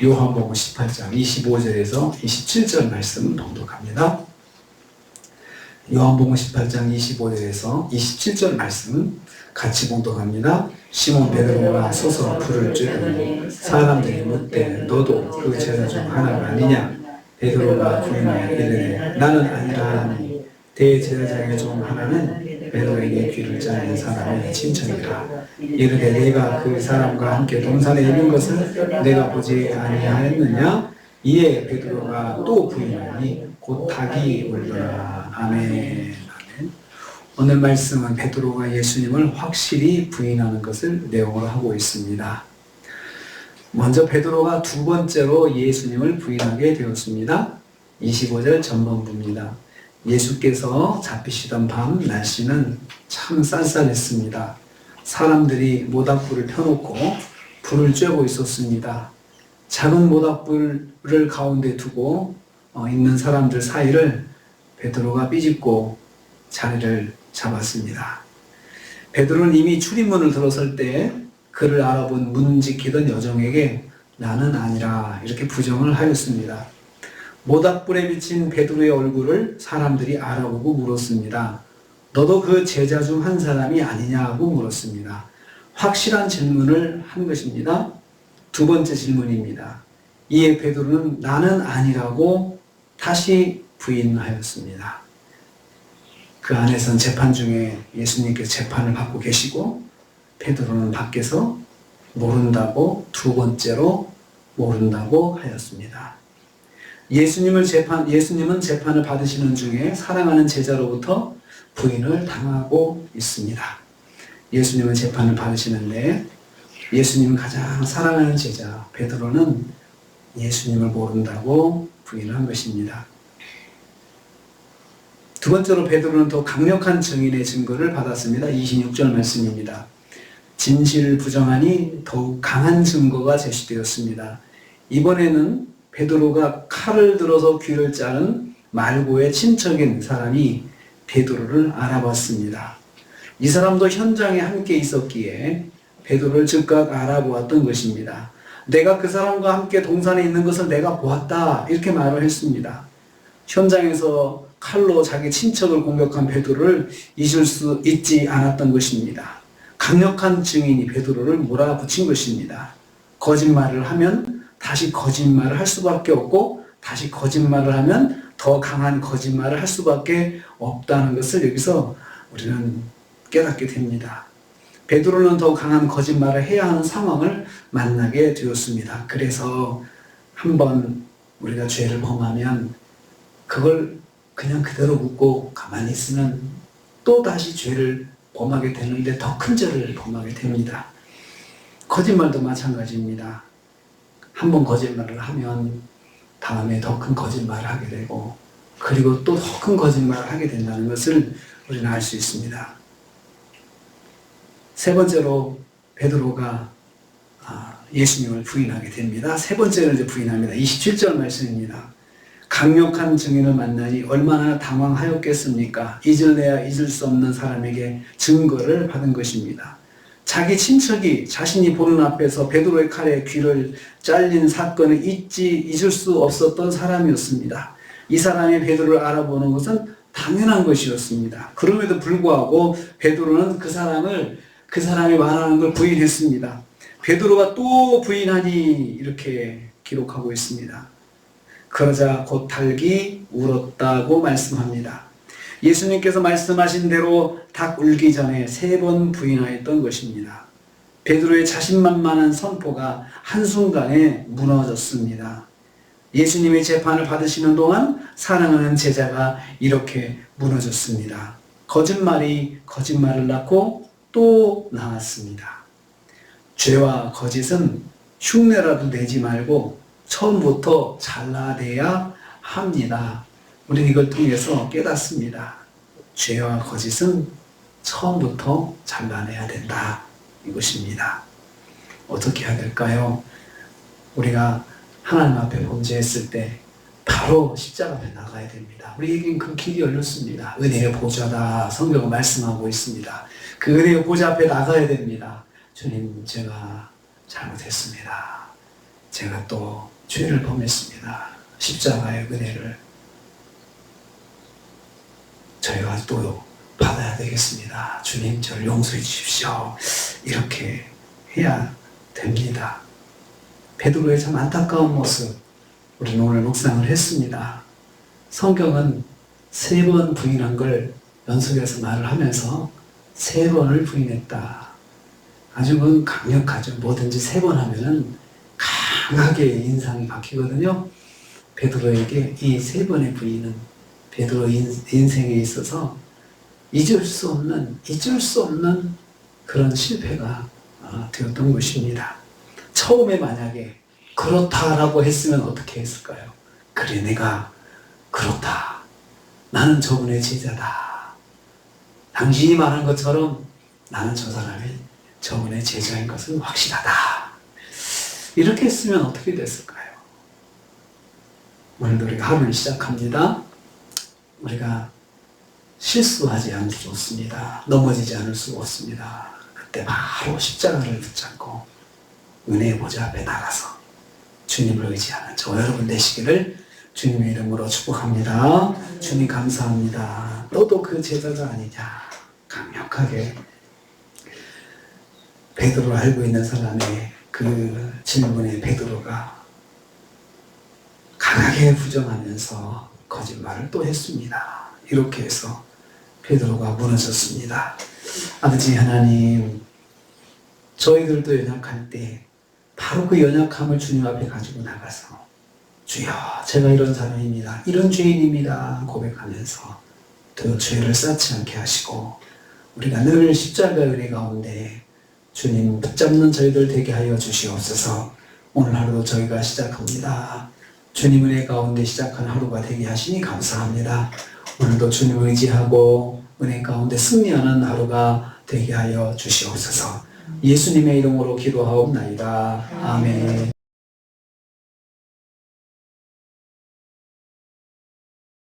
요한복음 18장 25절에서 27절 말씀 봉독합니다. 요한복음 18장 25절에서 27절 말씀 같이 봉독합니다. 시몬 베드로가 서서 불을 쬐더니 사람들이 묻되 너도 그 제자 중 하나가 아니냐? 베드로가 부인하여 이르되 나는 아니라 하니 대제사장의 중 하나는 베드로에게 귀를 짜는 사람의 친척이라. 이르되 내가 그 사람과 함께 동산에 있는 것을 내가 보지 아니하였느냐? 이에 베드로가 또 부인하니 곧 닭이 울더라. 아멘. 아멘. 오늘 말씀은 베드로가 예수님을 확실히 부인하는 것을 내용으로 하고 있습니다. 먼저 베드로가 두 번째로 예수님을 부인하게 되었습니다. 25절 전반부입니다. 예수께서 잡히시던 밤 날씨는 참 쌀쌀했습니다. 사람들이 모닥불을 펴놓고 불을 쬐고 있었습니다. 작은 모닥불을 가운데 두고 있는 사람들 사이를 베드로가 삐집고 자리를 잡았습니다. 베드로는 이미 출입문을 들어설 때 그를 알아본 문 지키던 여종에게 나는 아니라 이렇게 부정을 하였습니다. 모닥불에 비친 베드로의 얼굴을 사람들이 알아보고 물었습니다. 너도 그 제자 중 한 사람이 아니냐고 물었습니다. 확실한 질문을 한 것입니다. 두 번째 질문입니다. 이에 베드로는 나는 아니라고 다시 부인하였습니다. 그 안에선 재판 중에 예수님께서 재판을 받고 계시고 베드로는 밖에서 모른다고 두 번째로 모른다고 하였습니다. 예수님은 재판을 받으시는 중에 사랑하는 제자로부터 부인을 당하고 있습니다. 예수님은 재판을 받으시는데 예수님은 가장 사랑하는 제자 베드로는 예수님을 모른다고 부인한 것입니다. 두 번째로 베드로는 더 강력한 증인의 증거를 받았습니다. 26절 말씀입니다. 진실을 부정하니 더욱 강한 증거가 제시되었습니다. 이번에는 베드로가 칼을 들어서 귀를 자른 말고의 친척인 사람이 베드로를 알아봤습니다. 이 사람도 현장에 함께 있었기에 베드로를 즉각 알아보았던 것입니다. 내가 그 사람과 함께 동산에 있는 것을 내가 보았다 이렇게 말을 했습니다. 현장에서 칼로 자기 친척을 공격한 베드로를 잊을 수 있지 않았던 것입니다. 강력한 증인이 베드로를 몰아붙인 것입니다. 거짓말을 하면 다시 거짓말을 할 수밖에 없고 다시 거짓말을 하면 더 강한 거짓말을 할 수밖에 없다는 것을 여기서 우리는 깨닫게 됩니다. 베드로는 더 강한 거짓말을 해야 하는 상황을 만나게 되었습니다. 그래서 한번 우리가 죄를 범하면 그걸 그냥 그대로 묻고 가만히 있으면 또 다시 죄를 범하게 되는데 더 큰 죄를 범하게 됩니다. 거짓말도 마찬가지입니다. 한번 거짓말을 하면 다음에 더 큰 거짓말을 하게 되고 그리고 또 더 큰 거짓말을 하게 된다는 것을 우리는 알 수 있습니다. 세 번째로 베드로가 예수님을 부인하게 됩니다. 세 번째로 이제 부인합니다. 27절 말씀입니다. 강력한 증인을 만나니 얼마나 당황하였겠습니까? 잊을래야 잊을 수 없는 사람에게 증거를 받은 것입니다. 자기 친척이 자신이 보는 앞에서 베드로의 칼에 귀를 잘린 사건을 잊을 수 없었던 사람이었습니다. 이 사람이 베드로를 알아보는 것은 당연한 것이었습니다. 그럼에도 불구하고 베드로는 그 사람이 말하는 걸 부인했습니다. 베드로가 또 부인하니 이렇게 기록하고 있습니다. 그러자 곧 닭이 울었다고 말씀합니다. 예수님께서 말씀하신 대로 닭 울기 전에 3번 부인하였던 것입니다. 베드로의 자신만만한 선포가 한순간에 무너졌습니다. 예수님의 재판을 받으시는 동안 사랑하는 제자가 이렇게 무너졌습니다. 거짓말이 거짓말을 낳고 또 나왔습니다. 죄와 거짓은 흉내라도 내지 말고 처음부터 잘라내야 합니다. 우리는 이걸 통해서 깨닫습니다. 죄와 거짓은 처음부터 잘라내야 된다. 이것입니다. 어떻게 해야 될까요? 우리가 하나님 앞에 범죄했을 때 바로 십자가 앞에 나가야 됩니다. 우리에겐 그 길이 열렸습니다. 은혜의 보좌다. 성경은 말씀하고 있습니다. 그 은혜의 보좌 앞에 나가야 됩니다. 주님, 제가 잘못했습니다. 제가 또 죄를 범했습니다. 십자가의 은혜를 저희가 또 받아야 되겠습니다. 주님, 저를 용서해 주십시오. 이렇게 해야 됩니다. 베드로의 참 안타까운 모습, 우리는 오늘 묵상을 했습니다. 성경은 3번 부인한 걸 연속해서 말을 하면서 3번을 부인했다. 아주 강력하죠. 뭐든지 3번 하면은 강하게 인상이 바뀌거든요. 베드로에게 이 3번의 부인은 베드로 인생에 있어서 잊을 수 없는 그런 실패가 되었던 것입니다. 처음에 만약에 그렇다라고 했으면 어떻게 했을까요? 그래, 내가 그렇다. 나는 저분의 제자다. 당신이 말한 것처럼 나는 저 사람이 저분의 제자인 것은 확실하다. 이렇게 했으면 어떻게 됐을까요? 오늘도 우리가 하루를 시작합니다. 우리가 실수하지 않기 좋습니다. 넘어지지 않을 수가 없습니다. 그때 바로 십자가를 붙잡고 은혜의 보좌 앞에 나가서 주님을 의지하는 저 여러분 되시기를 주님의 이름으로 축복합니다. 주님 감사합니다. 너도 그 제자가 아니냐. 강력하게 베드로를 알고 있는 사람의 그 질문에 베드로가 강하게 부정하면서 거짓말을 또 했습니다. 이렇게 해서 베드로가 무너졌습니다. 아버지 하나님, 저희들도 연약할 때 바로 그 연약함을 주님 앞에 가지고 나가서 주여, 제가 이런 사람입니다. 이런 죄인입니다. 고백하면서 더 죄를 쌓지 않게 하시고 우리가 늘 십자가의 은혜 가운데 주님 붙잡는 저희들 되게 하여 주시옵소서. 오늘 하루도 저희가 시작합니다. 주님 은혜 가운데 시작한 하루가 되게 하시니 감사합니다. 오늘도 주님을 의지하고 은혜 가운데 승리하는 하루가 되게 하여 주시옵소서. 예수님의 이름으로 기도하옵나이다. 아멘.